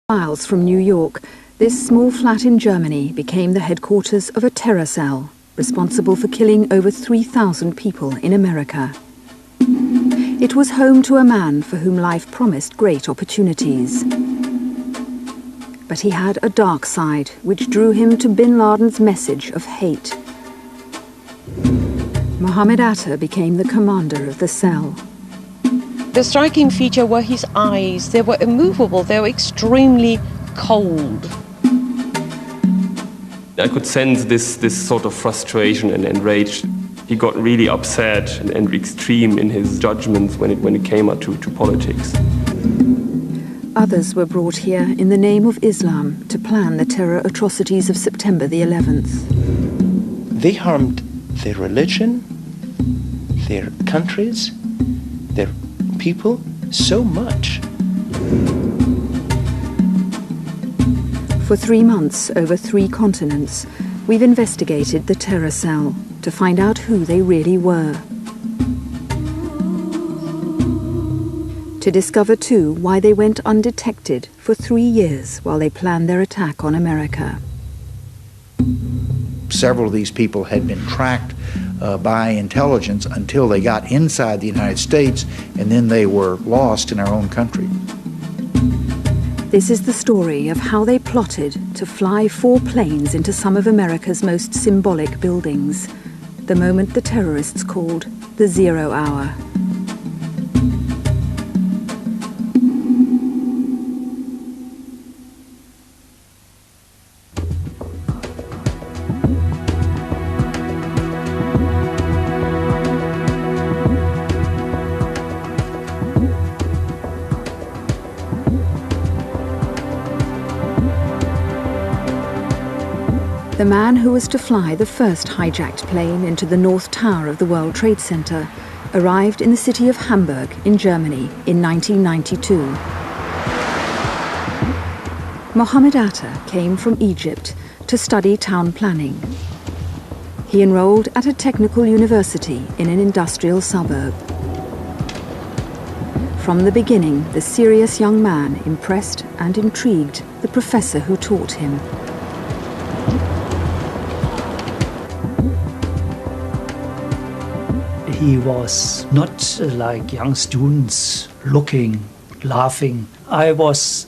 Miles from New York, this small flat in Germany became the headquarters of a terror cell, responsible for killing over 3,000 people in America. It was home to a man for whom life promised great opportunities. But he had a dark side, which drew him to bin Laden's message of hate. Mohammed Atta became the commander of the cell. The striking feature were his eyes. They were immovable, they were extremely cold. I could sense this sort of frustration and rage. He got really upset and extreme in his judgments when it came out to politics. Others were brought here in the name of Islam to plan the terror atrocities of September the 11th. They harmed their religion, their countries, their people so much. For 3 months, over 3 continents, we've investigated the terror cell to find out who they really were. To discover, too, why they went undetected for 3 years while they planned their attack on America. Several of these people had been tracked by intelligence until they got inside the United States, and then they were lost in our own country. This is the story of how they plotted to fly 4 planes into some of America's most symbolic buildings, the moment the terrorists called the 0 hour. The man who was to fly the first hijacked plane into the North Tower of the World Trade Center arrived in the city of Hamburg in Germany in 1992. Mohammed Atta came from Egypt to study town planning. He enrolled at a technical university in an industrial suburb. From the beginning, the serious young man impressed and intrigued the professor who taught him. He was not like young students looking, laughing. I was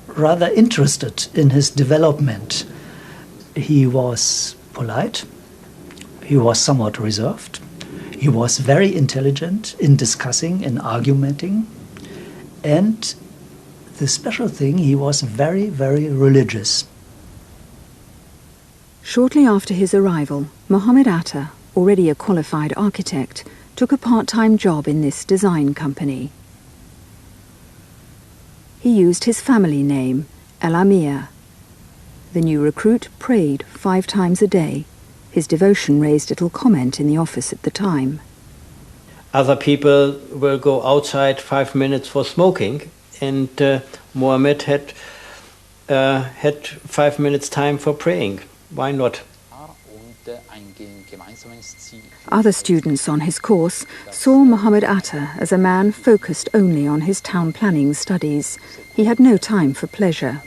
rather interested in his development. He was polite, he was somewhat reserved, he was very intelligent in discussing and argumenting, and the special thing, he was very, very religious. Shortly after his arrival, Mohammed Atta, already a qualified architect, took a part-time job in this design company. He used his family name, El Amir. The new recruit prayed 5 times a day. His devotion raised little comment in the office at the time. Other people will go outside 5 minutes for smoking, and Mohammed had 5 minutes time for praying. Why not? Other students on his course saw Mohammed Atta as a man focused only on his town planning studies. He had no time for pleasure.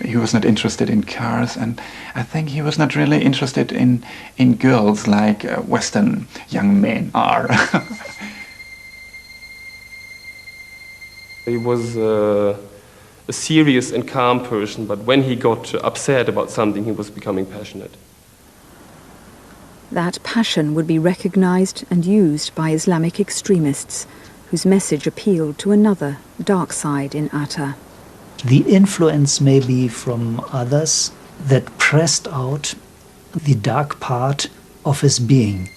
He was not interested in cars, and I think he was not really interested in girls like Western young men are. He was a serious and calm person, but when he got upset about something, he was becoming passionate. That passion would be recognized and used by Islamic extremists, whose message appealed to another dark side in Atta. The influence may be from others that pressed out the dark part of his being.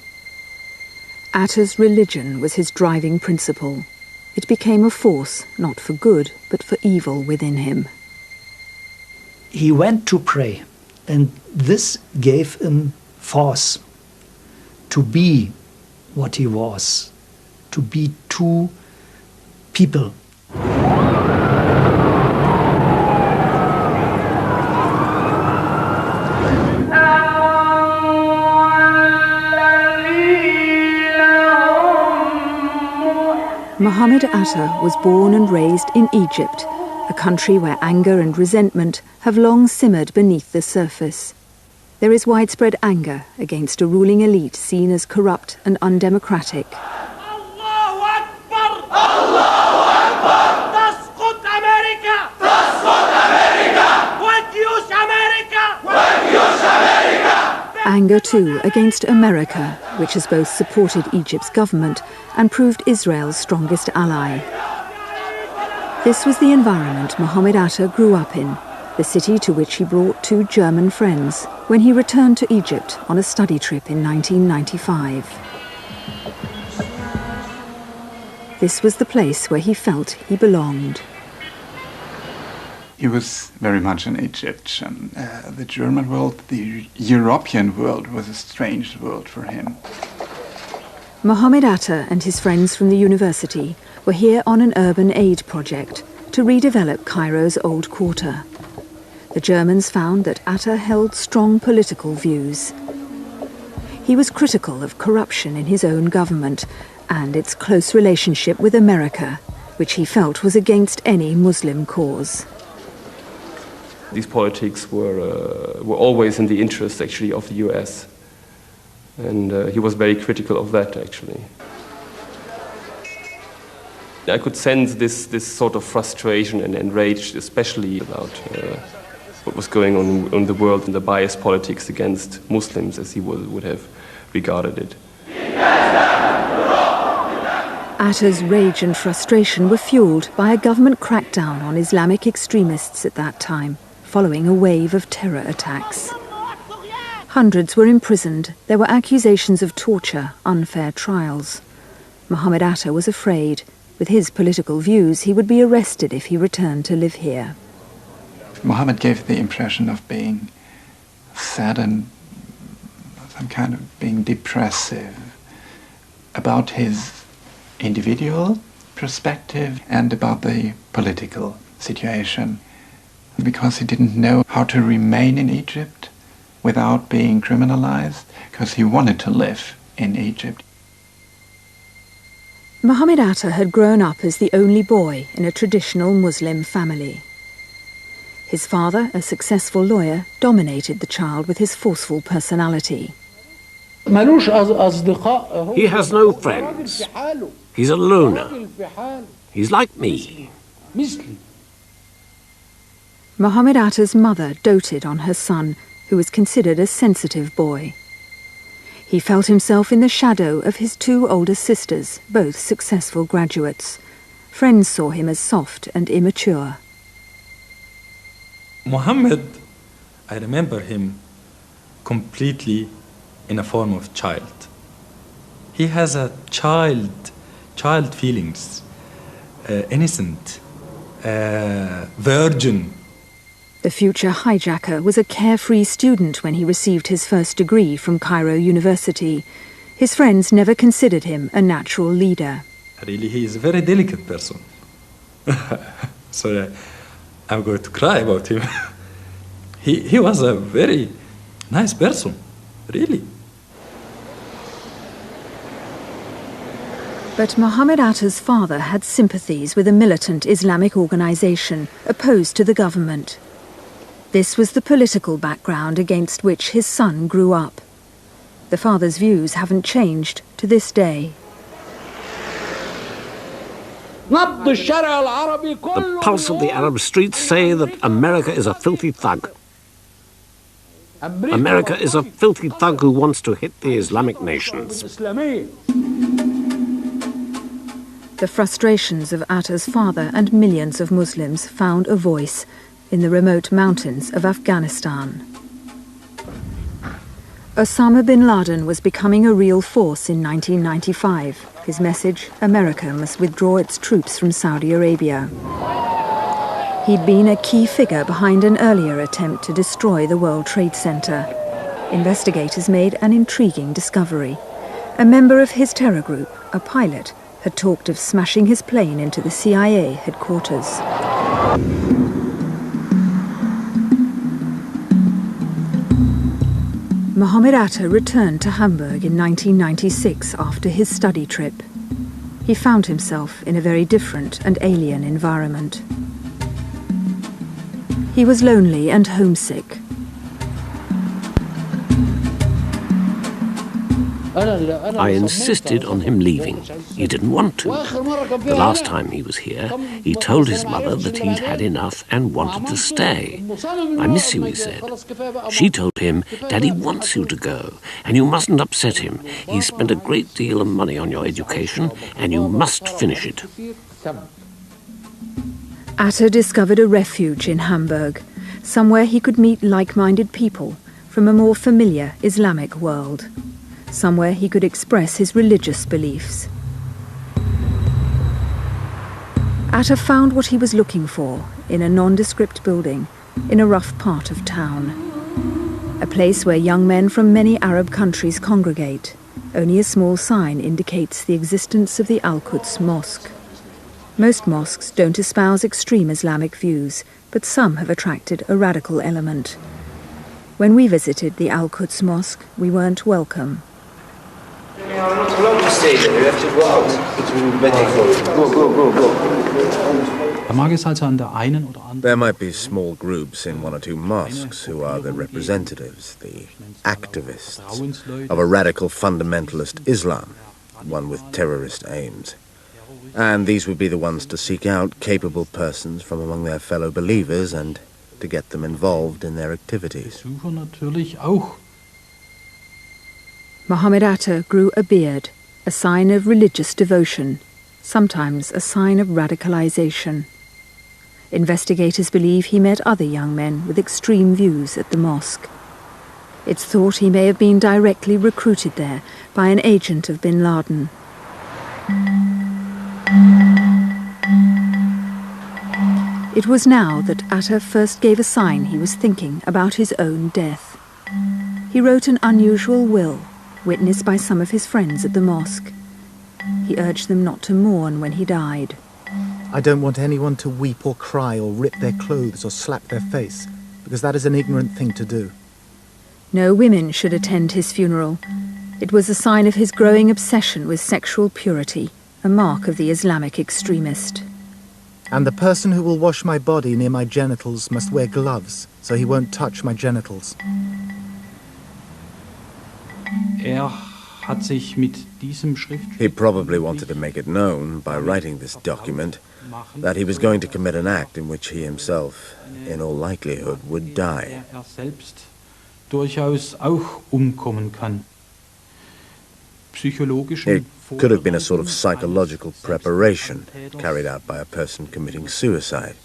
Atta's religion was his driving principle. It became a force, not for good, but for evil within him. He went to pray, and this gave him force to be what he was, to be 2 people. Mohammed Atta was born and raised in Egypt a country where anger and resentment have long simmered beneath the surface. There is widespread anger against a ruling elite seen as corrupt and undemocratic. Anger, too, against America, which has both supported Egypt's government and proved Israel's strongest ally. This was the environment Mohammed Atta grew up in, the city to which he brought 2 German friends when he returned to Egypt on a study trip in 1995. This was the place where he felt he belonged. He was very much an Egyptian. The German world, the European world, was a strange world for him. Mohammed Atta and his friends from the university were here on an urban aid project to redevelop Cairo's old quarter. The Germans found that Atta held strong political views. He was critical of corruption in his own government and its close relationship with America, which he felt was against any Muslim cause. These politics were always in the interest, actually, of the US. And he was very critical of that, actually. I could sense this sort of frustration and rage, especially about what was going on in the world and the biased politics against Muslims, as he would have regarded it. Atta's rage and frustration were fueled by a government crackdown on Islamic extremists at that time, following a wave of terror attacks. Hundreds were imprisoned. There were accusations of torture, unfair trials. Mohammed Atta was afraid. With his political views, he would be arrested if he returned to live here. Mohammed gave the impression of being sad and some kind of being depressive about his individual perspective and about the political situation, because he didn't know how to remain in Egypt without being criminalized, because he wanted to live in Egypt. Mohammed Atta had grown up as the only boy in a traditional Muslim family. His father, a successful lawyer, dominated the child with his forceful personality. He has no friends. He's a loner. He's like me. Mohammed Atta's mother doted on her son, who was considered a sensitive boy. He felt himself in the shadow of his 2 older sisters, both successful graduates. Friends saw him as soft and immature. Mohammed, I remember him completely in a form of child. He has a child feelings, innocent, virgin. The future hijacker was a carefree student when he received his first degree from Cairo University. His friends never considered him a natural leader. Really, he is a very delicate person. So I'm going to cry about him. He was a very nice person, really. But Mohammed Atta's father had sympathies with a militant Islamic organization opposed to the government. This was the political background against which his son grew up. The father's views haven't changed to this day. The pulse of the Arab streets say that America is a filthy thug. America is a filthy thug who wants to hit the Islamic nations. The frustrations of Atta's father and millions of Muslims found a voice in the remote mountains of Afghanistan. Osama bin Laden was becoming a real force in 1995. His message, America must withdraw its troops from Saudi Arabia. He'd been a key figure behind an earlier attempt to destroy the World Trade Center. Investigators made an intriguing discovery. A member of his terror group, a pilot, had talked of smashing his plane into the CIA headquarters. Mohammed Atta returned to Hamburg in 1996 after his study trip. He found himself in a very different and alien environment. He was lonely and homesick. I insisted on him leaving. He didn't want to. The last time he was here, he told his mother that he'd had enough and wanted to stay. I miss you, he said. She told him, Daddy wants you to go, and you mustn't upset him. He's spent a great deal of money on your education, and you must finish it. Atta discovered a refuge in Hamburg, somewhere he could meet like-minded people from a more familiar Islamic world. Somewhere he could express his religious beliefs. Atta found what he was looking for in a nondescript building in a rough part of town. A place where young men from many Arab countries congregate. Only a small sign indicates the existence of the Al-Quds Mosque. Most mosques don't espouse extreme Islamic views, but some have attracted a radical element. When we visited the Al-Quds Mosque, we weren't welcome. You're not allowed to stay there, you have to go out. It will be better for you. Go. There might be small groups in one or two mosques who are the representatives, the activists of a radical fundamentalist Islam, one with terrorist aims. And these would be the ones to seek out capable persons from among their fellow believers and to get them involved in their activities. Mohammed Atta grew a beard, a sign of religious devotion, sometimes a sign of radicalization. Investigators believe he met other young men with extreme views at the mosque. It's thought he may have been directly recruited there by an agent of bin Laden. It was now that Atta first gave a sign he was thinking about his own death. He wrote an unusual will, witnessed by some of his friends at the mosque. He urged them not to mourn when he died. I don't want anyone to weep or cry or rip their clothes or slap their face, because that is an ignorant thing to do. No women should attend his funeral. It was a sign of his growing obsession with sexual purity, a mark of the Islamic extremist. And the person who will wash my body near my genitals must wear gloves, so he won't touch my genitals. He probably wanted to make it known, by writing this document, that he was going to commit an act in which he himself, in all likelihood, would die. It could have been a sort of psychological preparation carried out by a person committing suicide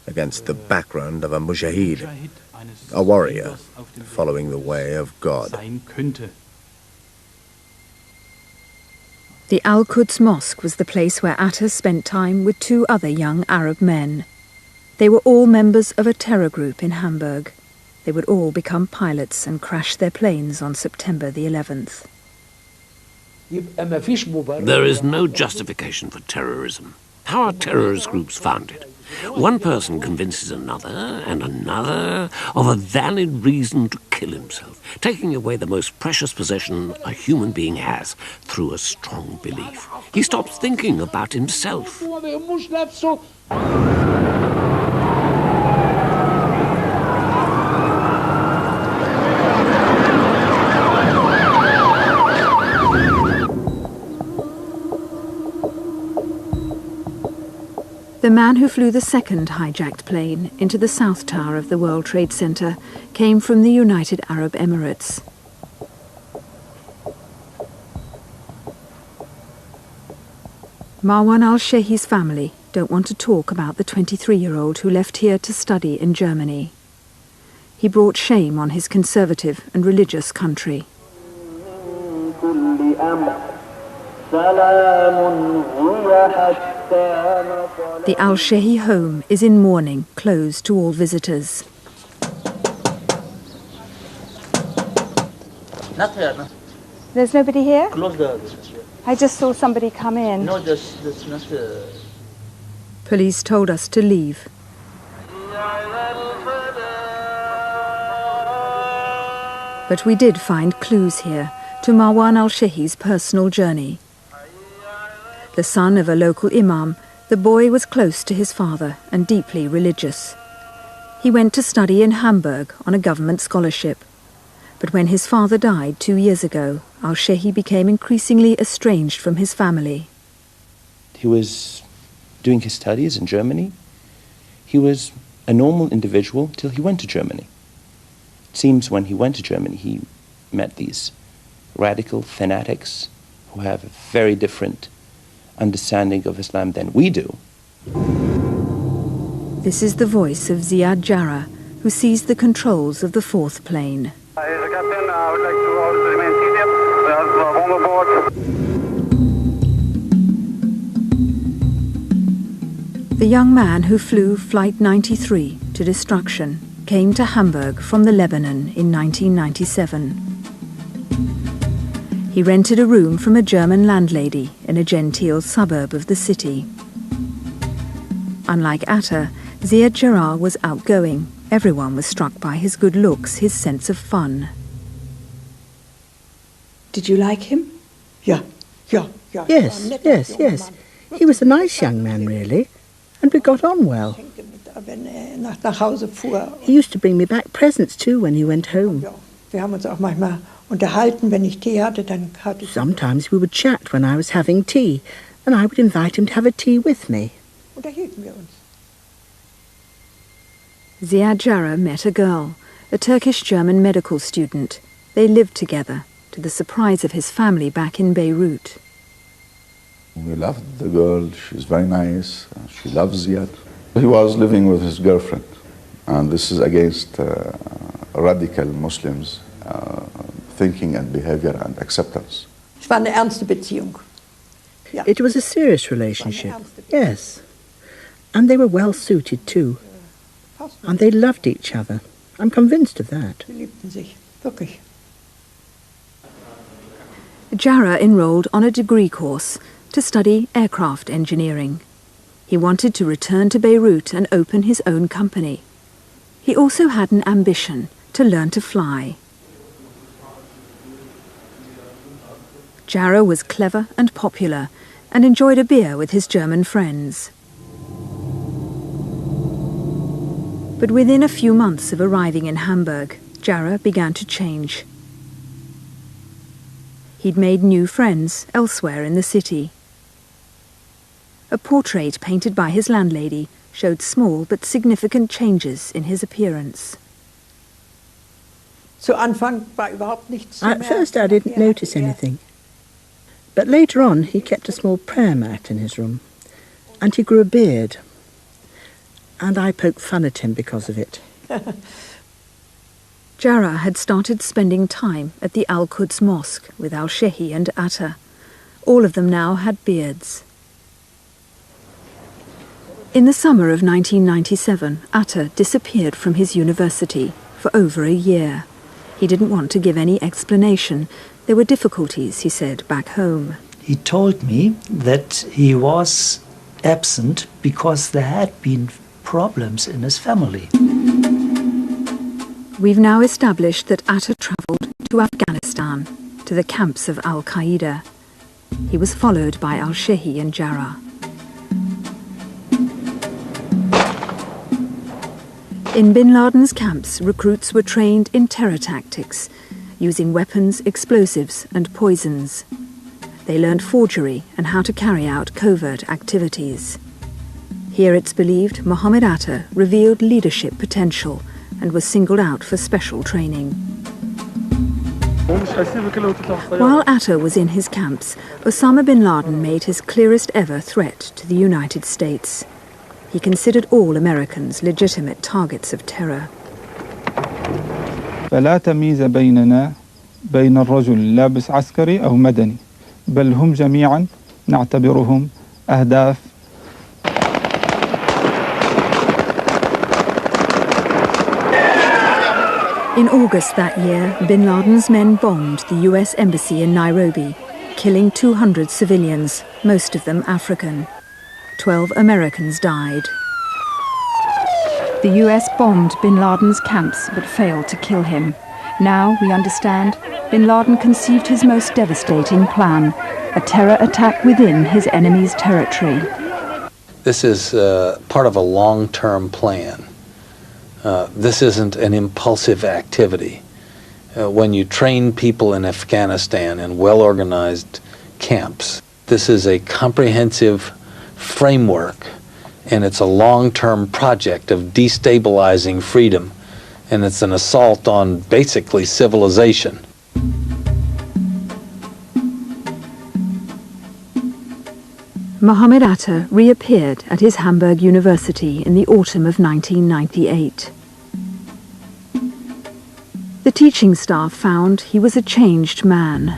against the background of a mujahid, a warrior following the way of God. The Al-Quds Mosque was the place where Atta spent time with two other young Arab men. They were all members of a terror group in Hamburg. They would all become pilots and crash their planes on September the 11th. There is no justification for terrorism. How are terrorist groups founded? One person convinces another and another of a valid reason to kill himself, taking away the most precious possession a human being has through a strong belief. He stops thinking about himself. The man who flew the second hijacked plane into the South Tower of the World Trade Center came from the United Arab Emirates. Marwan al-Shehi's family don't want to talk about the 23-year-old who left here to study in Germany. He brought shame on his conservative and religious country. The Al-Shehi home is in mourning, closed to all visitors. There's nobody here? Close the... I just saw somebody come in. No, that's not... Police told us to leave. But we did find clues here to Marwan al-Shehi's personal journey. The son of a local imam, the boy was close to his father and deeply religious. He went to study in Hamburg on a government scholarship. But when his father died 2 years ago, al-Shehi became increasingly estranged from his family. He was doing his studies in Germany. He was a normal individual till he went to Germany. It seems when he went to Germany, he met these radical fanatics who have a very different understanding of Islam than we do. This is the voice of Ziad Jarrah, who sees the controls of the fourth plane. Captain, I would like to remain seated. We have bomb aboard. The young man who flew Flight 93 to destruction came to Hamburg from the Lebanon in 1997. He rented a room from a German landlady in a genteel suburb of the city. Unlike Atta, Ziad Jarrah was outgoing. Everyone was struck by his good looks, his sense of fun. Did you like him? Yes. Yes. He was a nice young man, really, and we got on well. He used to bring me back presents too when he went home. Sometimes we would chat when I was having tea, and I would invite him to have a tea with me. Ziad Jarrah met a girl, a Turkish-German medical student. They lived together, to the surprise of his family back in Beirut. We loved the girl. She's very nice. She loves Ziad. He was living with his girlfriend, and this is against radical Muslims' thinking and behavior and acceptance. It was a serious relationship, yes. And they were well suited too. And they loved each other. I'm convinced of that. Jarrah enrolled on a degree course to study aircraft engineering. He wanted to return to Beirut and open his own company. He also had an ambition to learn to fly. Jarrah was clever and popular and enjoyed a beer with his German friends. But within a few months of arriving in Hamburg, Jarrah began to change. He'd made new friends elsewhere in the city. A portrait painted by his landlady showed small but significant changes in his appearance. At first I didn't notice anything. But later on he kept a small prayer mat in his room. And he grew a beard. And I poked fun at him because of it. Jarrah had started spending time at the Al-Quds Mosque with al-Shehi and Atta. All of them now had beards. In the summer of 1997, Atta disappeared from his university for over a year. He didn't want to give any explanation. There were difficulties, he said, back home. He told me that he was absent because there had been problems in his family. We've now established that Atta travelled to Afghanistan, to the camps of Al-Qaeda. He was followed by al-Shehi and Jarrah. In bin Laden's camps, recruits were trained in terror tactics, using weapons, explosives and poisons. They learned forgery and how to carry out covert activities. Here it's believed Mohammed Atta revealed leadership potential and was singled out for special training. While Atta was in his camps, Osama bin Laden made his clearest ever threat to the United States. He considered all Americans legitimate targets of terror. فلا تمييز بيننا بين الرجل لابس عسكري أو مدني بل هم جميعا نعتبرهم أهداف. In August that year, bin Laden's men bombed the US embassy in Nairobi, killing 200 civilians, most of them African. 12 Americans died. The US bombed bin Laden's camps but failed to kill him. Now, we understand, bin Laden conceived his most devastating plan, a terror attack within his enemy's territory. This is part of a long-term plan This isn't an impulsive activity. When you train people in Afghanistan in well-organized camps, this is a comprehensive framework, and it's a long-term project of destabilizing freedom, and it's an assault on basically civilization. Mohammed Atta reappeared at his Hamburg University in the autumn of 1998. The teaching staff found he was a changed man.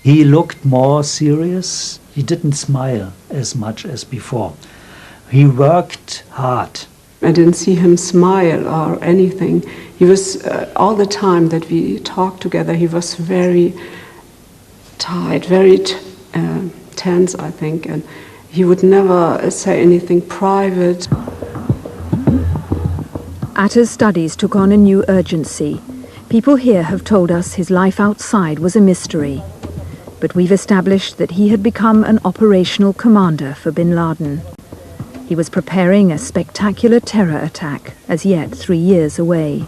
He looked more serious. He didn't smile as much as before. He worked hard. I didn't see him smile or anything. He was, all the time that we talked together, he was very tight, very tense, I think, and he would never say anything private. Atta's studies took on a new urgency. People here have told us his life outside was a mystery. But we've established that he had become an operational commander for bin Laden. He was preparing a spectacular terror attack, as yet 3 years away.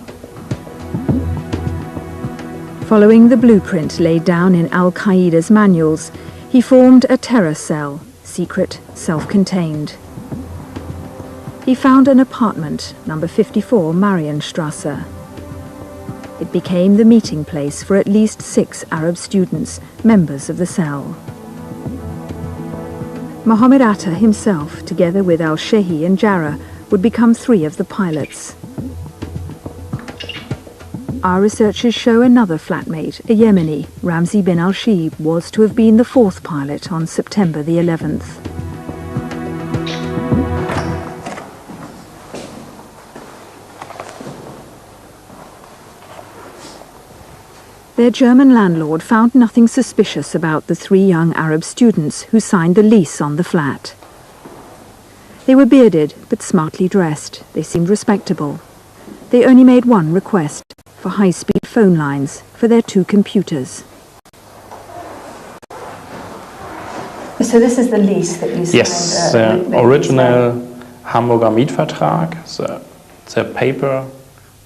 Following the blueprint laid down in Al-Qaeda's manuals, he formed a terror cell, secret, self-contained. He found an apartment, number 54 Marienstrasse. It became the meeting place for at least 6 Arab students, members of the cell. Mohammed Atta himself, together with Al-Shehi and Jarrah, would become 3 of the pilots. Our researchers show another flatmate, a Yemeni, Ramzi bin al-Shib, was to have been the 4th pilot on September the 11th. Their German landlord found nothing suspicious about the 3 young Arab students who signed the lease on the flat. They were bearded, but smartly dressed. They seemed respectable. They only made one request, for high-speed phone lines for their 2 computers. So this is the lease that you signed? Yes, the original Hamburger Mietvertrag, the paper.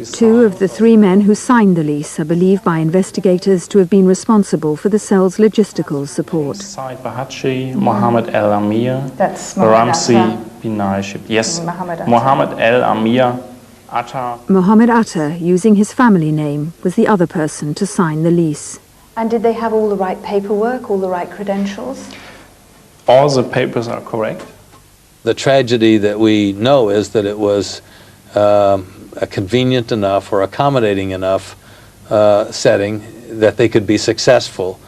2 of the 3 men who signed the lease are believed by investigators to have been responsible for the cell's logistical support. Said Bahachi, Mohammed El Amir, That's Ramzi bin al-Shib. Yes, Mohammed El Amir, Atta. Mohammed Atta, using his family name, was the other person to sign the lease. And did they have all the right paperwork, all the right credentials? All the papers are correct. The tragedy that we know is that it was a convenient enough or accommodating enough setting that they could be successful.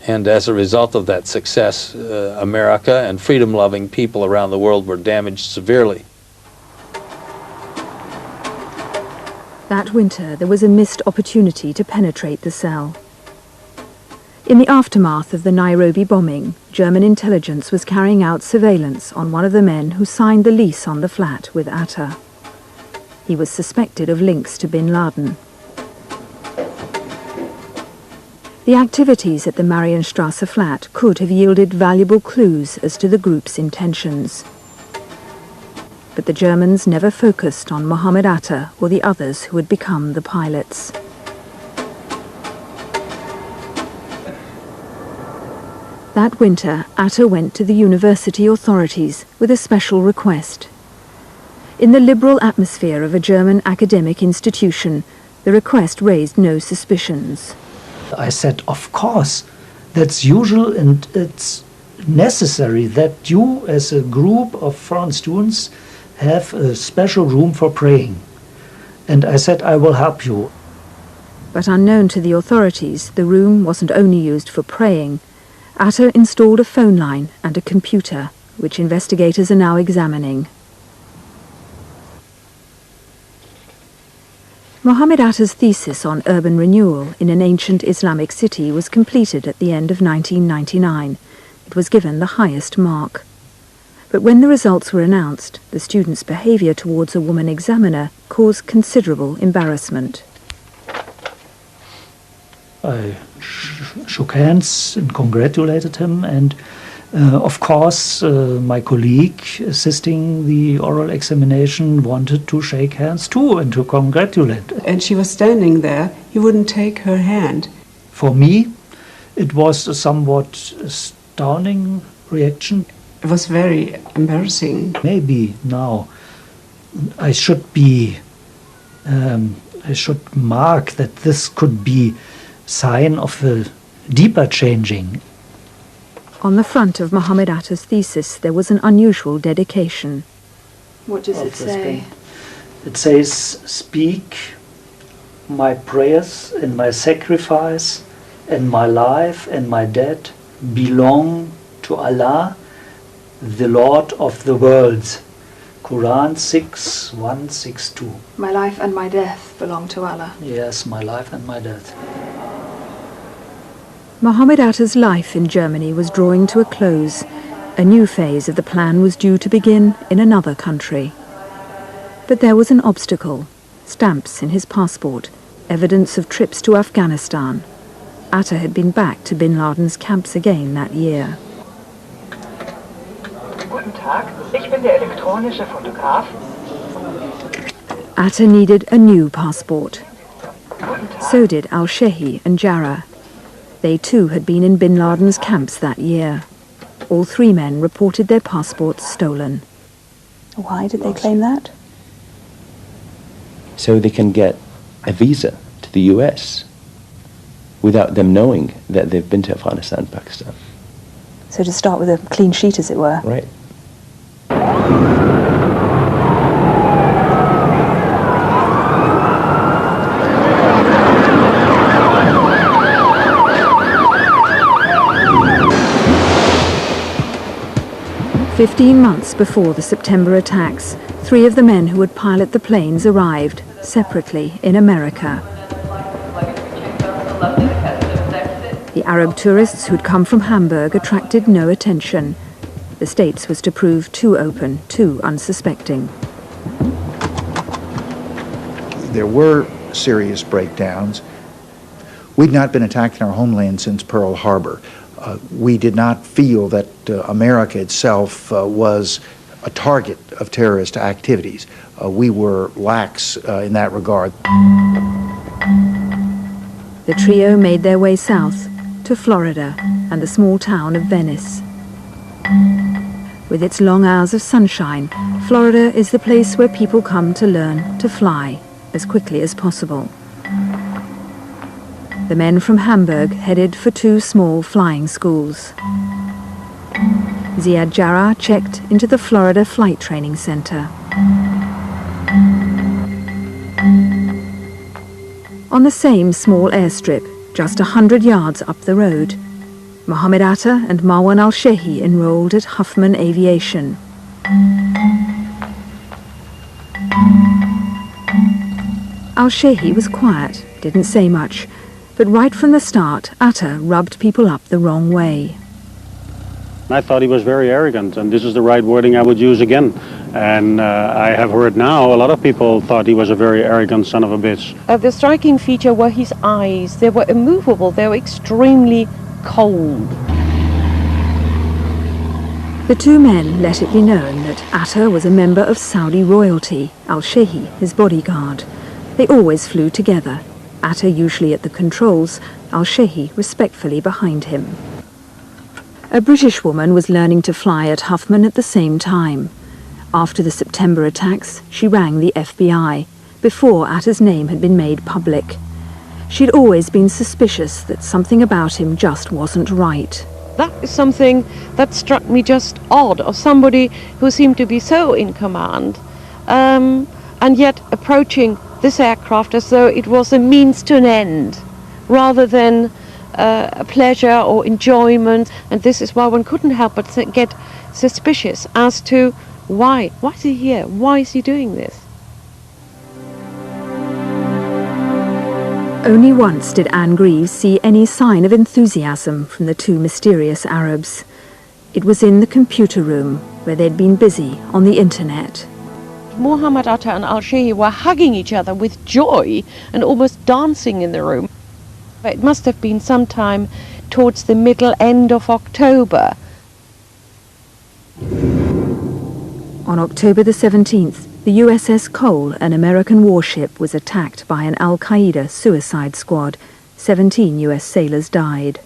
And as a result of that success, America and freedom-loving people around the world were damaged severely. That winter, there was a missed opportunity to penetrate the cell. In the aftermath of the Nairobi bombing, German intelligence was carrying out surveillance on one of the men who signed the lease on the flat with Atta. He was suspected of links to bin Laden. The activities at the Marienstrasse flat could have yielded valuable clues as to the group's intentions. But the Germans never focused on Mohammed Atta or the others who had become the pilots. That winter, Atta went to the university authorities with a special request. In the liberal atmosphere of a German academic institution, the request raised no suspicions. I said, of course, that's usual and it's necessary that you, as a group of foreign students, have a special room for praying. And I said, I will help you. But unknown to the authorities, the room wasn't only used for praying. Atta installed a phone line and a computer, which investigators are now examining. Mohammed Atta's thesis on urban renewal in an ancient Islamic city was completed at the end of 1999. It was given the highest mark. But when the results were announced, the student's behavior towards a woman examiner caused considerable embarrassment. I shook hands and congratulated him, and Of course, my colleague assisting the oral examination wanted to shake hands too and to congratulate. And she was standing there. He wouldn't take her hand. For me, it was a somewhat astounding reaction. It was very embarrassing. Maybe now I should be, I should mark that this could be sign of a deeper changing. On the front of Mohammed Atta's thesis, there was an unusual dedication. What does it say? It says, "Speak, my prayers and my sacrifice and my life and my death belong to Allah, the Lord of the worlds." Quran 6:162. My life and my death belong to Allah. Yes, my life and my death. Mohammed Atta's life in Germany was drawing to a close. A new phase of the plan was due to begin in another country. But there was an obstacle. Stamps in his passport, evidence of trips to Afghanistan. Atta had been back to Bin Laden's camps again that year. Guten Tag, ich bin der elektronische Fotograf. Atta needed a new passport. So did Al-Shehi and Jarrah. They too had been in Bin Laden's camps that year. All three men reported their passports stolen. Why did they claim that? So they can get a visa to the US without them knowing that they've been to Afghanistan and Pakistan. So to start with a clean sheet, as it were. Right. "15 months before the September attacks, three of the men who would pilot the planes arrived, separately, in America. The Arab tourists who'd come from Hamburg attracted no attention. The States was to prove too open, too unsuspecting. There were serious breakdowns. We'd not been attacked in our homeland since Pearl Harbor. We did not feel that America itself was a target of terrorist activities. We were lax in that regard. The trio made their way south to Florida and the small town of Venice. With its long hours of sunshine, Florida is the place where people come to learn to fly as quickly as possible. The men from Hamburg headed for two small flying schools. Ziad Jarrah checked into the Florida Flight Training Center. On the same small airstrip, just 100 yards up the road, Mohammed Atta and Marwan al-Shehi enrolled at Huffman Aviation. Al-Shehi was quiet, didn't say much, but right from the start, Atta rubbed people up the wrong way. I thought he was very arrogant, and this is the right wording I would use again. And I have heard now a lot of people thought he was a very arrogant son of a bitch. The striking feature were his eyes. They were immovable. They were extremely cold. The two men let it be known that Atta was a member of Saudi royalty, Al-Shehi, his bodyguard. They always flew together. Atta usually at the controls, Al-Shehi respectfully behind him. A British woman was learning to fly at Huffman at the same time. After the September attacks, she rang the FBI, before Atta's name had been made public. She'd always been suspicious that something about him just wasn't right. That is something that struck me just odd, of somebody who seemed to be so in command, and yet approaching this aircraft as though it was a means to an end, rather than a pleasure or enjoyment. And this is why one couldn't help but get suspicious as to why. Why is he here? Why is he doing this? Only once did Anne Greaves see any sign of enthusiasm from the two mysterious Arabs. It was in the computer room, where they'd been busy on the internet. Mohammed Atta and Al-Shehi were hugging each other with joy and almost dancing in the room. It must have been sometime towards the middle end of October. On October the 17th, the USS Cole, an American warship, was attacked by an Al-Qaeda suicide squad. 17 US sailors died.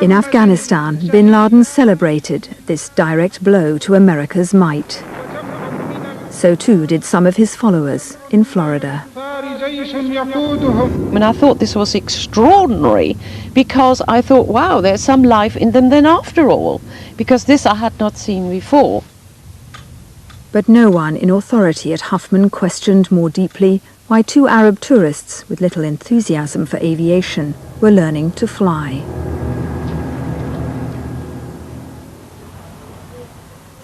In Afghanistan, bin Laden celebrated this direct blow to America's might. So too did some of his followers in Florida. I mean, I thought this was extraordinary because I thought, wow, there's some life in them then after all, because this I had not seen before. But no one in authority at Huffman questioned more deeply why two Arab tourists with little enthusiasm for aviation were learning to fly.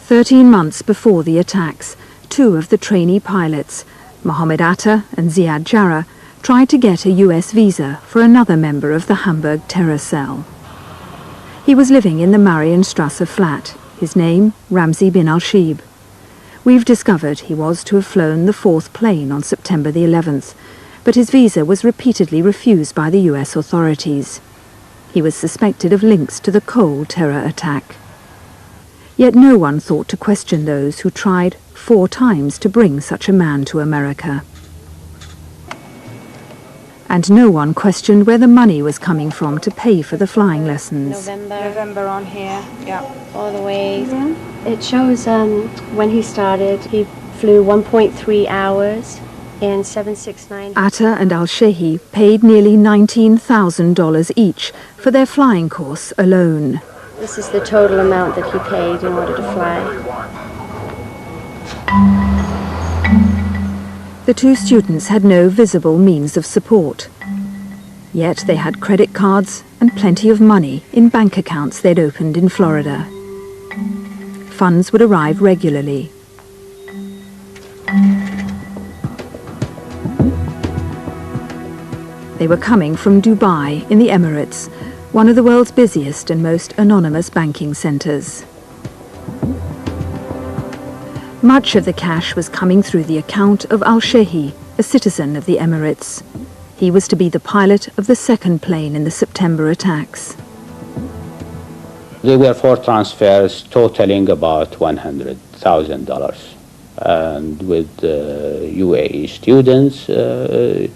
13 months before the attacks, two of the trainee pilots, Mohammed Atta and Ziad Jarrah, tried to get a US visa for another member of the Hamburg terror cell. He was living in the Marienstrasse flat, his name Ramzi bin al-Shib. We've discovered he was to have flown the fourth plane on September the 11th, but his visa was repeatedly refused by the US authorities. He was suspected of links to the Cole terror attack. Yet no one thought to question those who tried 4 times to bring such a man to America. And no one questioned where the money was coming from to pay for the flying lessons. November on here, yeah. All the way. It shows when he started, he flew 1.3 hours in 769. Atta and al-Shehi paid nearly $19,000 each for their flying course alone. This is the total amount that he paid in order to fly. The two students had no visible means of support. Yet they had credit cards and plenty of money in bank accounts they'd opened in Florida. Funds would arrive regularly. They were coming from Dubai in the Emirates, one of the world's busiest and most anonymous banking centres. Much of the cash was coming through the account of al-Shehi, a citizen of the Emirates. He was to be the pilot of the second plane in the September attacks. There were 4 transfers totaling about $100,000. And with UAE students, it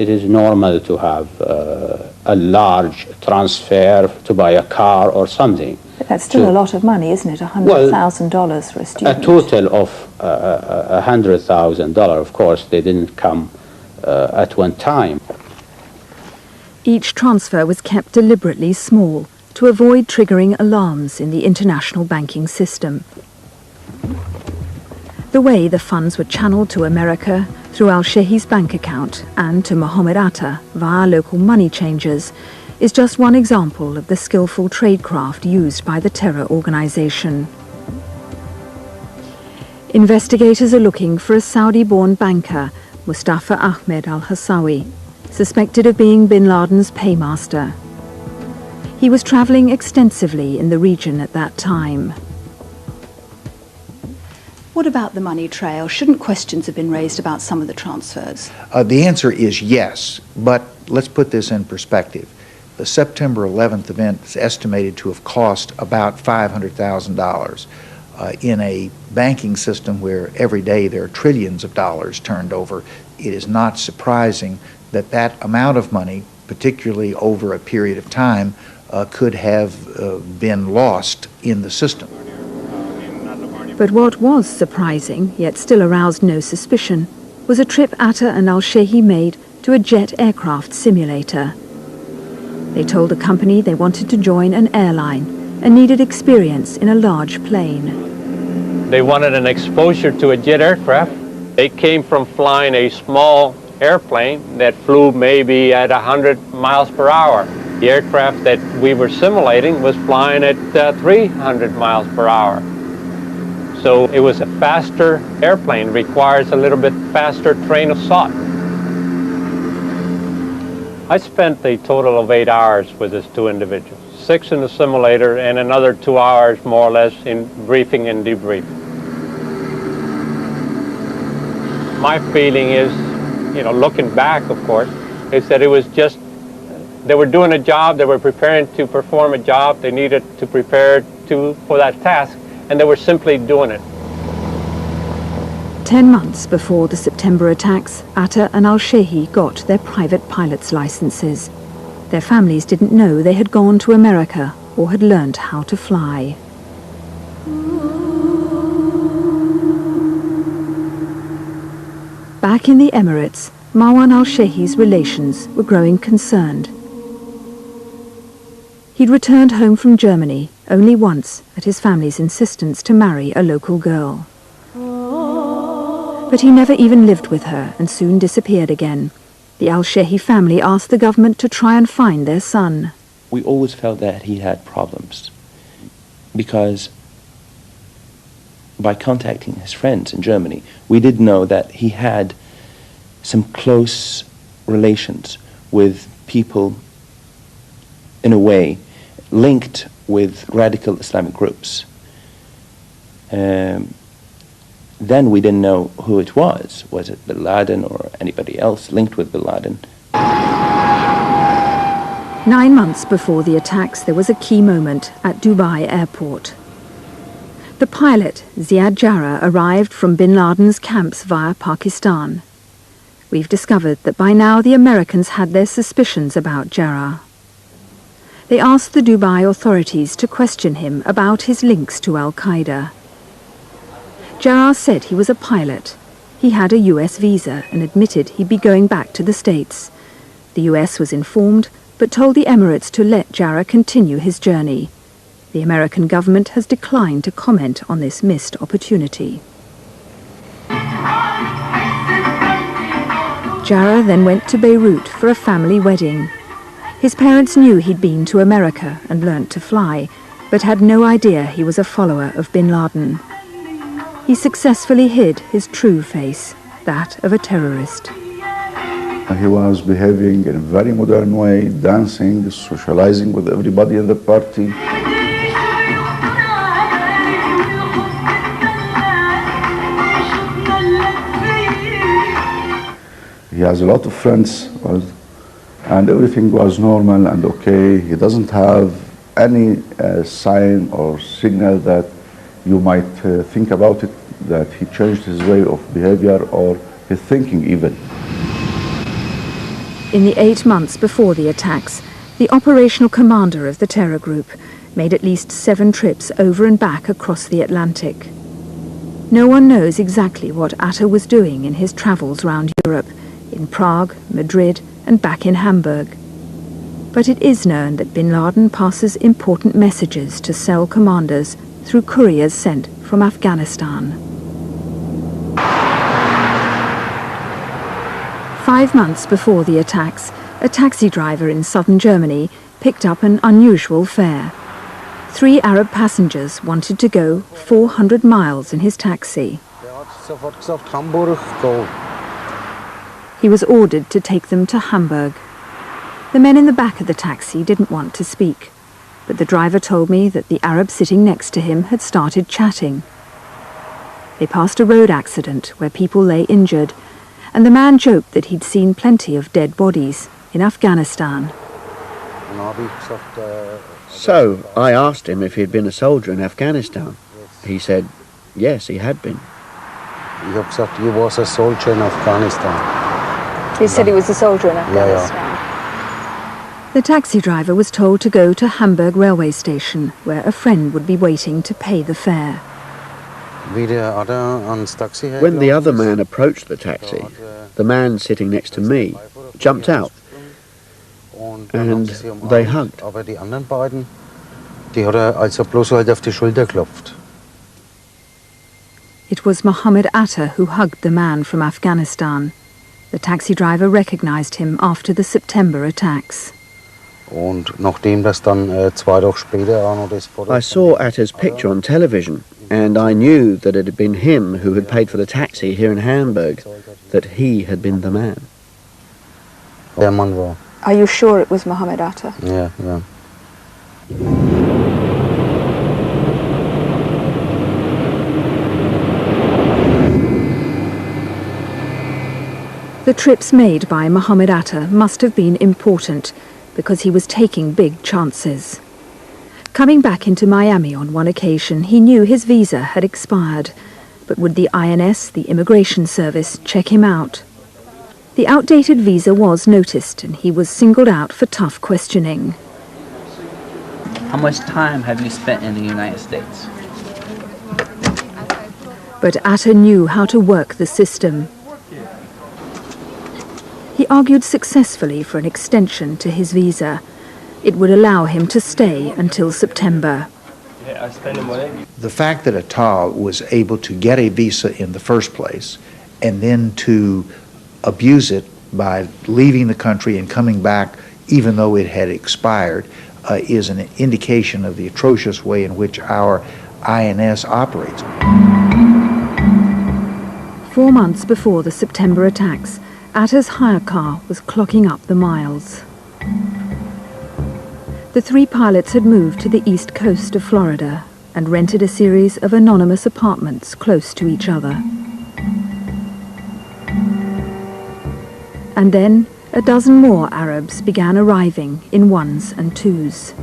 is normal to have a large transfer to buy a car or something. But that's still a lot of money, isn't it? $100,000 for a student. A total of $100,000. Of course, they didn't come at one time. Each transfer was kept deliberately small to avoid triggering alarms in the international banking system. The way the funds were channeled to America through al-Shehi's bank account and to Mohammed Atta via local money changers is just one example of the skillful tradecraft used by the terror organization. Investigators are looking for a Saudi-born banker, Mustafa Ahmed al-Hassawi, suspected of being bin Laden's paymaster. He was traveling extensively in the region at that time. What about the money trail? Shouldn't questions have been raised about some of the transfers? The answer is yes, but let's put this in perspective. The September 11th event is estimated to have cost about $500,000. In a banking system where every day there are trillions of dollars turned over, it is not surprising that that amount of money, particularly over a period of time, could have been lost in the system. But what was surprising, yet still aroused no suspicion, was a trip Atta and al-Shehi made to a jet aircraft simulator. They told the company they wanted to join an airline and needed experience in a large plane. They wanted an exposure to a jet aircraft. They came from flying a small airplane that flew maybe at 100 miles per hour. The aircraft that we were simulating was flying at 300 miles per hour. So it was a faster airplane, requires a little bit faster train of thought. I spent a total of 8 hours with these two individuals, 6 in the simulator and another 2 hours more or less in briefing and debriefing. My feeling is, looking back, of course, is that it was just They were doing a job, they were preparing to perform a job, they needed to prepare for that task, and they were simply doing it. 10 months before the September attacks, Atta and al-Shehi got their private pilot's licenses. Their families didn't know they had gone to America or had learned how to fly. Back in the Emirates, Marwan al-Shehi's relations were growing concerned. He'd returned home from Germany only once at his family's insistence to marry a local girl. But he never even lived with her and soon disappeared again. The al-Shehi family asked the government to try and find their son. We always felt that he had problems because by contacting his friends in Germany, we did know that he had some close relations with people, in a way, linked with radical Islamic groups. Then we didn't know who it was. Was it bin Laden or anybody else linked with bin Laden? 9 months before the attacks, there was a key moment at Dubai airport. The pilot, Ziad Jarrah, arrived from bin Laden's camps via Pakistan. We've discovered that by now the Americans had their suspicions about Jarrah. They asked the Dubai authorities to question him about his links to Al-Qaeda. Jarrah said he was a pilot. He had a US visa and admitted he'd be going back to the States. The US was informed, but told the Emirates to let Jarrah continue his journey. The American government has declined to comment on this missed opportunity. Jarrah then went to Beirut for a family wedding. His parents knew he'd been to America and learnt to fly, but had no idea he was a follower of bin Laden. He successfully hid his true face, that of a terrorist. He was behaving in a very modern way, dancing, socializing with everybody in the party. He has a lot of friends, and everything was normal and okay. He doesn't have any sign or signal that you might think about it, that he changed his way of behavior or his thinking even. In the 8 months before the attacks, the operational commander of the terror group made at least 7 trips over and back across the Atlantic. No one knows exactly what Atta was doing in his travels round Europe, in Prague, Madrid, and back in Hamburg. But it is known that bin Laden passes important messages to cell commanders through couriers sent from Afghanistan. 5 months before the attacks, a taxi driver in southern Germany picked up an unusual fare. 3 Arab passengers wanted to go 400 miles in his taxi. He was ordered to take them to Hamburg. The men in the back of the taxi didn't want to speak, but the driver told me that the Arab sitting next to him had started chatting. They passed a road accident where people lay injured, and the man joked that he'd seen plenty of dead bodies in Afghanistan. So I asked him if he'd been a soldier in Afghanistan. He said, yes, he had been. Ich habe gesagt, he was a soldier in Afghanistan. He said he was a soldier in Afghanistan. The taxi driver was told to go to Hamburg railway station, where a friend would be waiting to pay the fare. When the other man approached the taxi, the man sitting next to me jumped out, and they hugged. It was Mohammed Atta who hugged the man from Afghanistan. The taxi driver recognized him after the September attacks. I saw Atta's picture on television, and I knew that it had been him who had paid for the taxi here in Hamburg, that he had been the man. Are you sure it was Mohammed Atta? Yeah. The trips made by Mohammed Atta must have been important, because he was taking big chances. Coming back into Miami on one occasion, he knew his visa had expired, but would the INS, the Immigration Service, check him out? The outdated visa was noticed, and he was singled out for tough questioning. How much time have you spent in the United States? But Atta knew how to work the system. He argued successfully for an extension to his visa. It would allow him to stay until September. The fact that Atta was able to get a visa in the first place and then to abuse it by leaving the country and coming back even though it had expired is an indication of the atrocious way in which our INS operates. 4 months before the September attacks, Atta's hire car was clocking up the miles. The 3 pilots had moved to the east coast of Florida and rented a series of anonymous apartments close to each other. And then a dozen more Arabs began arriving in 1s and 2s.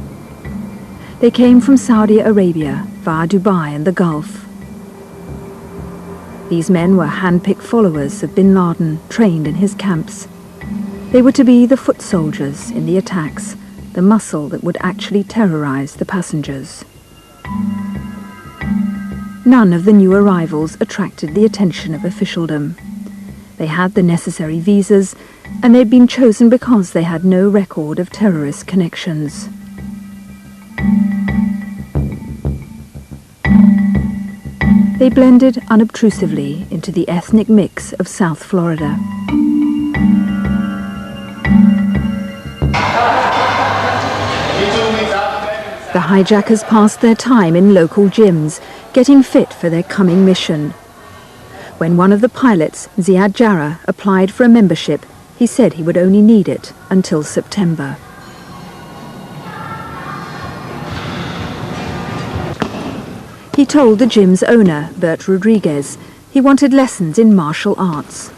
They came from Saudi Arabia via Dubai and the Gulf. These men were hand-picked followers of bin Laden, trained in his camps. They were to be the foot soldiers in the attacks, the muscle that would actually terrorize the passengers. None of the new arrivals attracted the attention of officialdom. They had the necessary visas, and they'd been chosen because they had no record of terrorist connections. They blended unobtrusively into the ethnic mix of South Florida. The hijackers passed their time in local gyms, getting fit for their coming mission. When one of the pilots, Ziad Jarrah, applied for a membership, he said he would only need it until September. He told the gym's owner, Bert Rodriguez, he wanted lessons in martial arts.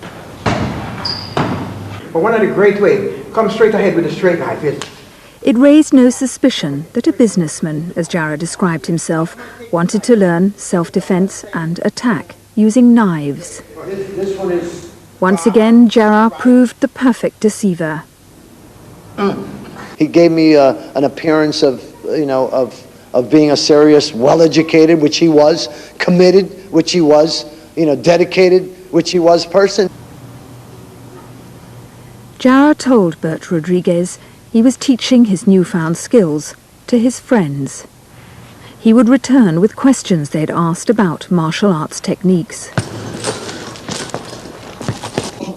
But one of the great ways, come straight ahead with a straight knife. It raised no suspicion that a businessman, as Jarrah described himself, wanted to learn self-defense and attack using knives. This one is... Once again, Jarrah proved the perfect deceiver. He gave me an appearance of being a serious, well-educated, which he was, committed, which he was, dedicated, which he was person. Jarrah told Bert Rodriguez he was teaching his newfound skills to his friends. He would return with questions they'd asked about martial arts techniques.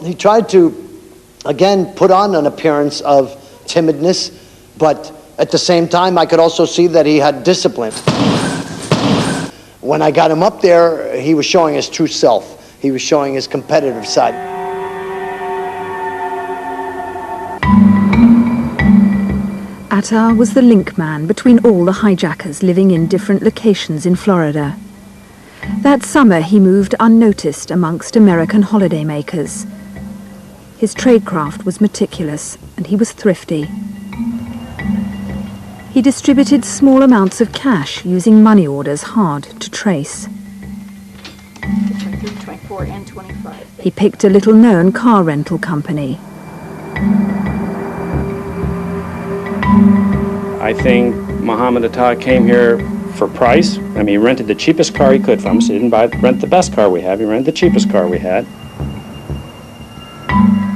He tried to, again, put on an appearance of timidness, but at the same time, I could also see that he had discipline. When I got him up there, he was showing his true self. He was showing his competitive side. Atta was the link man between all the hijackers living in different locations in Florida. That summer, he moved unnoticed amongst American holidaymakers. His tradecraft was meticulous, and he was thrifty. He distributed small amounts of cash using money orders hard to trace. 24 and 25. He picked a little-known car rental company. I think Muhammad Atta came here for price. I mean, he rented the cheapest car he could from us. He didn't rent the best car we have. He rented the cheapest car we had.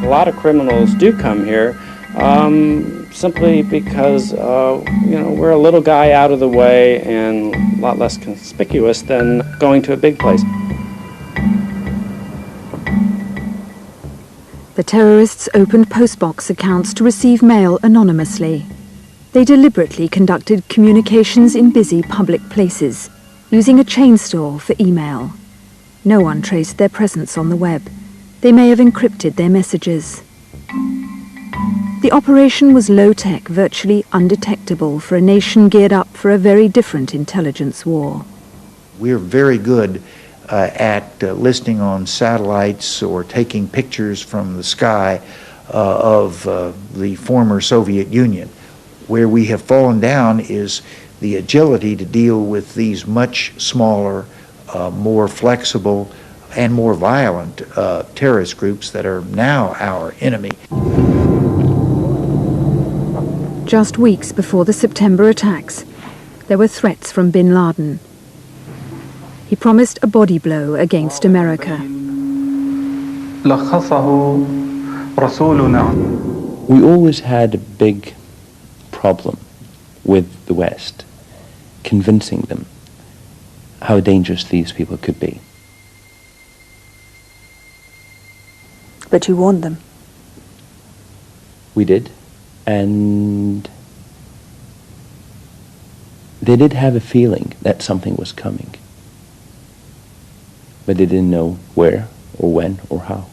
A lot of criminals do come here simply because, we're a little guy out of the way and a lot less conspicuous than going to a big place. The terrorists opened postbox accounts to receive mail anonymously. They deliberately conducted communications in busy public places, using a chain store for email. No one traced their presence on the web. They may have encrypted their messages. The operation was low-tech, virtually undetectable for a nation geared up for a very different intelligence war. We're very good at listening on satellites or taking pictures from the sky of the former Soviet Union. Where we have fallen down is the agility to deal with these much smaller, more flexible, and more violent terrorist groups that are now our enemy. Just weeks before the September attacks, there were threats from bin Laden. He promised a body blow against America. We always had a big problem with the West, convincing them how dangerous these people could be. But you warned them. We did, and they did have a feeling that something was coming, but they didn't know where or when or how.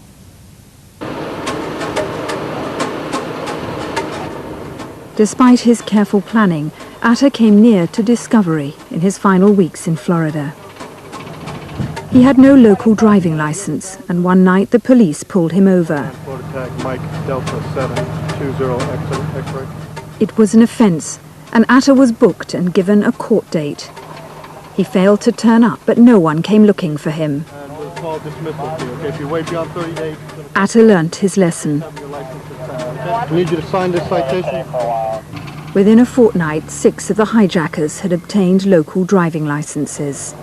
Despite his careful planning, Atta came near to discovery in his final weeks in Florida. He had no local driving license, and one night the police pulled him over. It was an offence, and Atta was booked and given a court date. He failed to turn up, but no one came looking for him. Atta learnt his lesson. I need you to sign this citation. Within a fortnight, 6 of the hijackers had obtained local driving licenses.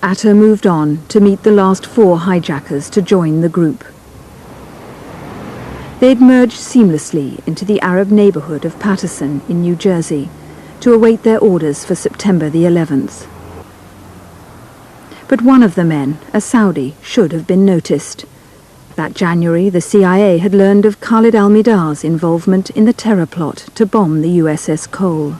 Atta moved on to meet the last 4 hijackers to join the group. They'd merged seamlessly into the Arab neighborhood of Paterson in New Jersey to await their orders for September the 11th. But one of the men, a Saudi, should have been noticed. That January, the CIA had learned of Khalid al-Midar's involvement in the terror plot to bomb the USS Cole.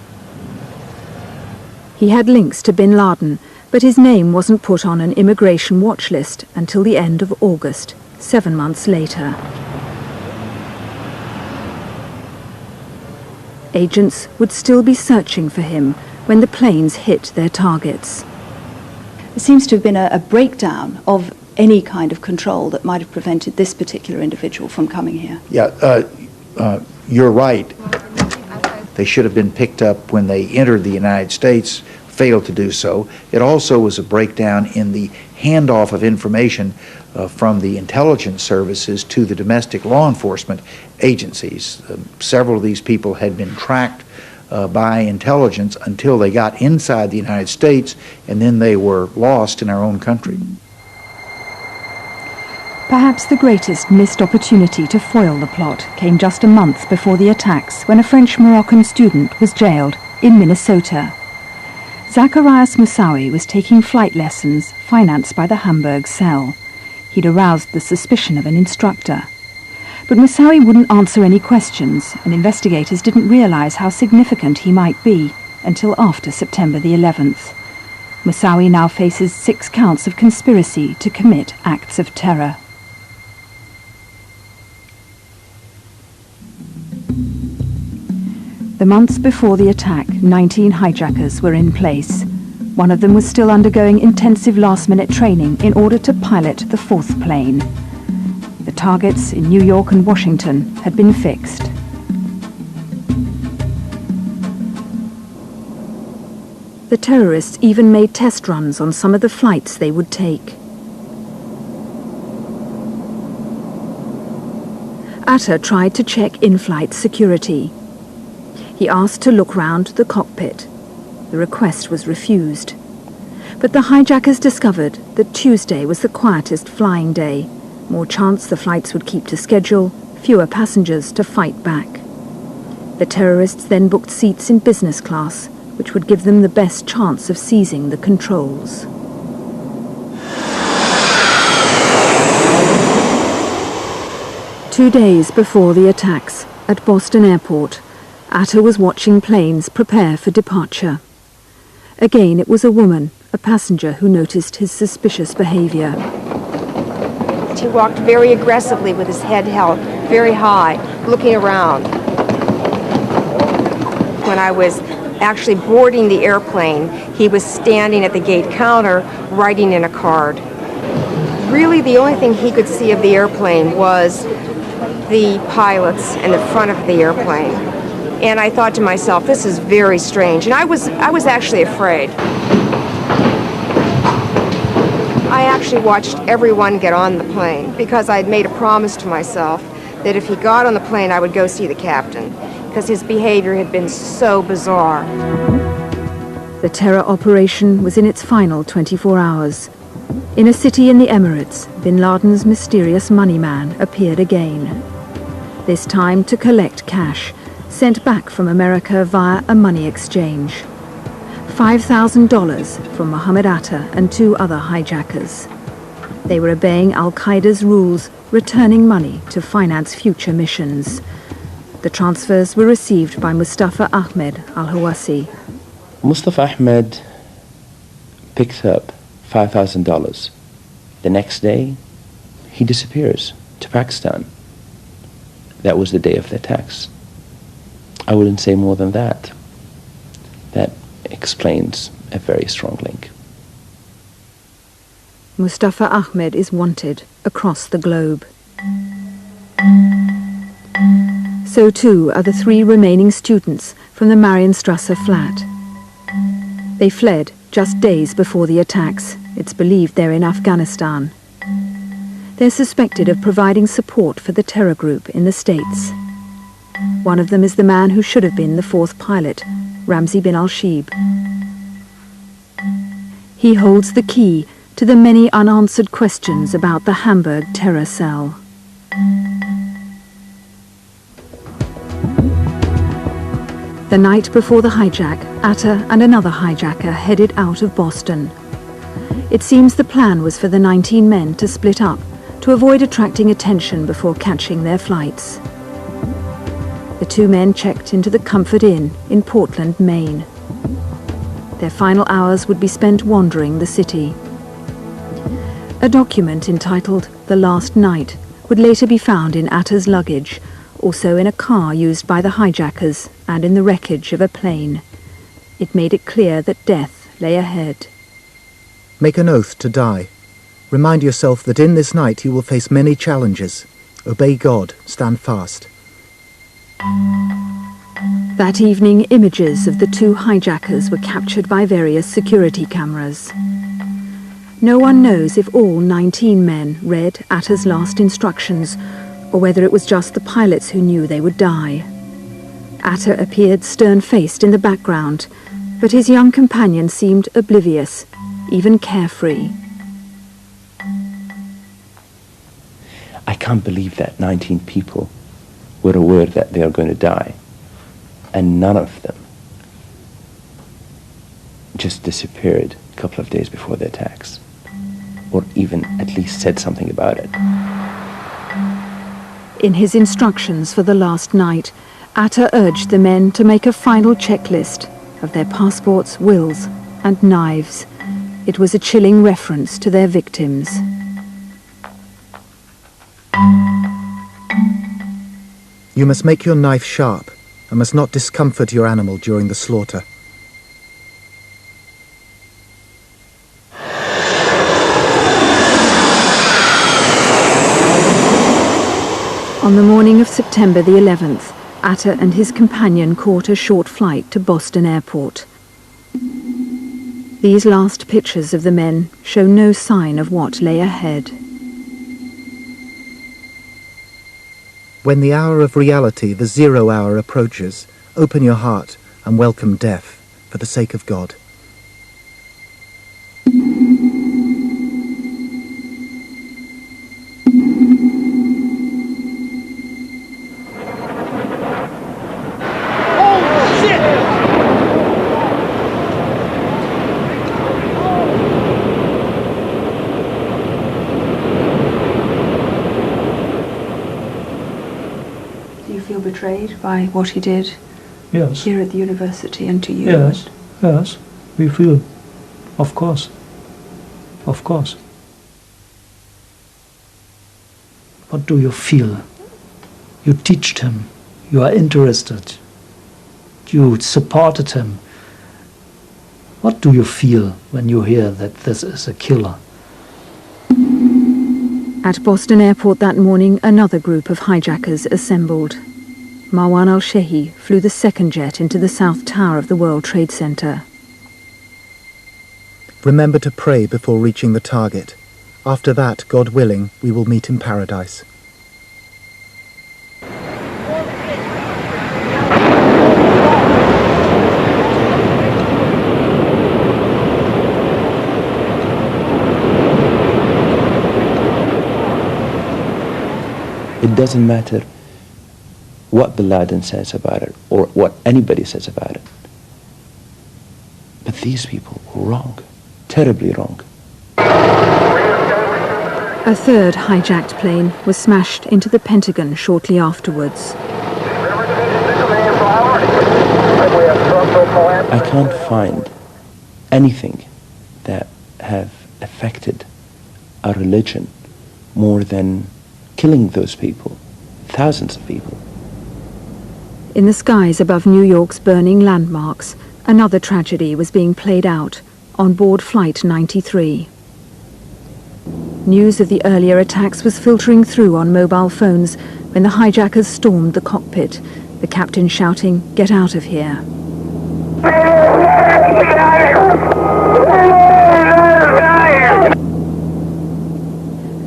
He had links to bin Laden, but his name wasn't put on an immigration watch list until the end of August, 7 months later. Agents would still be searching for him when the planes hit their targets. There seems to have been a breakdown of any kind of control that might have prevented this particular individual from coming here. Yeah, you're right. They should have been picked up when they entered the United States, failed to do so. It also was a breakdown in the handoff of information from the intelligence services to the domestic law enforcement agencies. Several of these people had been tracked by intelligence until they got inside the United States, and then they were lost in our own country. Perhaps the greatest missed opportunity to foil the plot came just a month before the attacks, when a French-Moroccan student was jailed in Minnesota. Zacharias Moussaoui was taking flight lessons financed by the Hamburg cell. He'd aroused the suspicion of an instructor. But Moussaoui wouldn't answer any questions, and investigators didn't realize how significant he might be until after September the 11th. Moussaoui now faces 6 counts of conspiracy to commit acts of terror. The months before the attack, 19 hijackers were in place. One of them was still undergoing intensive last-minute training in order to pilot the 4th plane. The targets in New York and Washington had been fixed. The terrorists even made test runs on some of the flights they would take. Atta tried to check in-flight security. He asked to look round the cockpit. The request was refused. But the hijackers discovered that Tuesday was the quietest flying day. More chance the flights would keep to schedule, fewer passengers to fight back. The terrorists then booked seats in business class, which would give them the best chance of seizing the controls. Two days before the attacks, at Boston Airport, Atta was watching planes prepare for departure. Again, it was a woman, a passenger, who noticed his suspicious behavior. He walked very aggressively with his head held very high, looking around. When I was actually boarding the airplane, he was standing at the gate counter, writing in a card. really the only thing he could see of the airplane was the pilots and the front of the airplane. And I thought to myself, this is very strange. And I was actually afraid. I actually watched everyone get on the plane because I'd made a promise to myself that if he got on the plane, I would go see the captain because his behavior had been so bizarre. The terror operation was in its final 24 hours. In a city in the Emirates, bin Laden's mysterious money man appeared again. This time to collect cash, sent back from America via a money exchange. $5,000 from Mohammed Atta and 2 other hijackers. They were obeying Al-Qaeda's rules, returning money to finance future missions. The transfers were received by Mustafa Ahmed al-Hawasi. Mustafa Ahmed picked up $5,000. The next day, he disappears to Pakistan. That was the day of the attacks. I wouldn't say more than that. That explains a very strong link. Mustafa Ahmed is wanted across the globe. So too are the 3 remaining students from the Marienstrasse flat. They fled just days before the attacks. It's believed they're in Afghanistan. They're suspected of providing support for the terror group in the States. One of them is the man who should have been the 4th pilot, Ramzi bin al-Shibh. He holds the key to the many unanswered questions about the Hamburg terror cell. The night before the hijack, Atta and another hijacker headed out of Boston. It seems the plan was for the 19 men to split up to avoid attracting attention before catching their flights. The 2 men checked into the Comfort Inn in Portland, Maine. Their final hours would be spent wandering the city. A document entitled The Last Night would later be found in Atta's luggage, also in a car used by the hijackers and in the wreckage of a plane. It made it clear that death lay ahead. Make an oath to die. Remind yourself that in this night you will face many challenges. Obey God, stand fast. That evening, images of the 2 hijackers were captured by various security cameras. No one knows if all 19 men read Atta's last instructions, or whether it was just the pilots who knew they would die. Atta appeared stern-faced in the background, but his young companion seemed oblivious, even carefree. I can't believe that 19 people were aware that they are going to die, and none of them just disappeared a couple of days before the attacks, or even at least said something about it. In his instructions for the last night, Atta urged the men to make a final checklist of their passports, wills, and knives. It was a chilling reference to their victims. You must make your knife sharp and must not discomfort your animal during the slaughter. On the morning of September the 11th, Atta and his companion caught a short flight to Boston Airport. These last pictures of the men show no sign of what lay ahead. When the hour of reality, the 0 hour, approaches, open your heart and welcome death for the sake of God. Betrayed by what he did Yes. here at the university and to you? Yes, yes, we feel, of course, of course. What do you feel? You teached him, you are interested, you supported him. What do you feel when you hear that this is a killer? At Boston Airport that morning, another group of hijackers assembled. Marwan al-Shehi flew the second jet into the South Tower of the World Trade Center. Remember to pray before reaching the target. After that, God willing, we will meet in paradise. It doesn't matter what Bin Laden says about it or what anybody says about it. But these people were wrong, terribly wrong. A third hijacked plane was smashed into the Pentagon shortly afterwards. I can't find anything that have affected our religion more than killing those people, thousands of people. In the skies above New York's burning landmarks, another tragedy was being played out on board Flight 93. News of the earlier attacks was filtering through on mobile phones when the hijackers stormed the cockpit, the captain shouting, "Get out of here."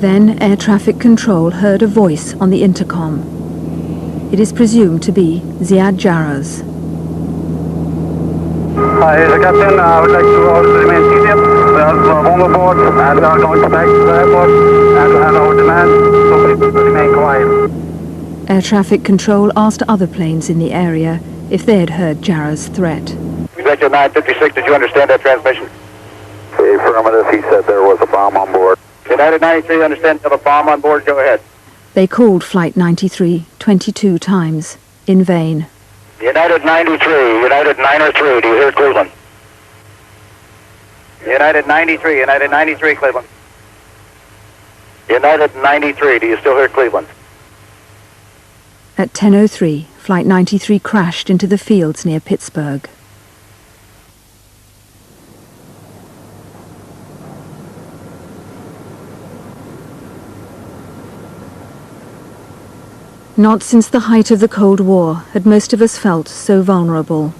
Then air traffic control heard a voice on the intercom. It is presumed to be Ziad Jarrah's. Hi, the captain. I would like to order to remain seated. We have bomb aboard and we are going back to the airport and we have our demand, so please remain quiet. Air traffic control asked other planes in the area if they had heard Jarrah's threat. Executive 956, did you understand that transmission? Affirmative. He said there was a bomb on board. United 93, understand you have a bomb on board. Go ahead. They called Flight 93 22 times, in vain. United 93, United 903, do you hear Cleveland? United 93, Cleveland. United 93, do you still hear Cleveland? At 10:03, Flight 93 crashed into the fields near Pittsburgh. Not since the height of the Cold War had most of us felt so vulnerable.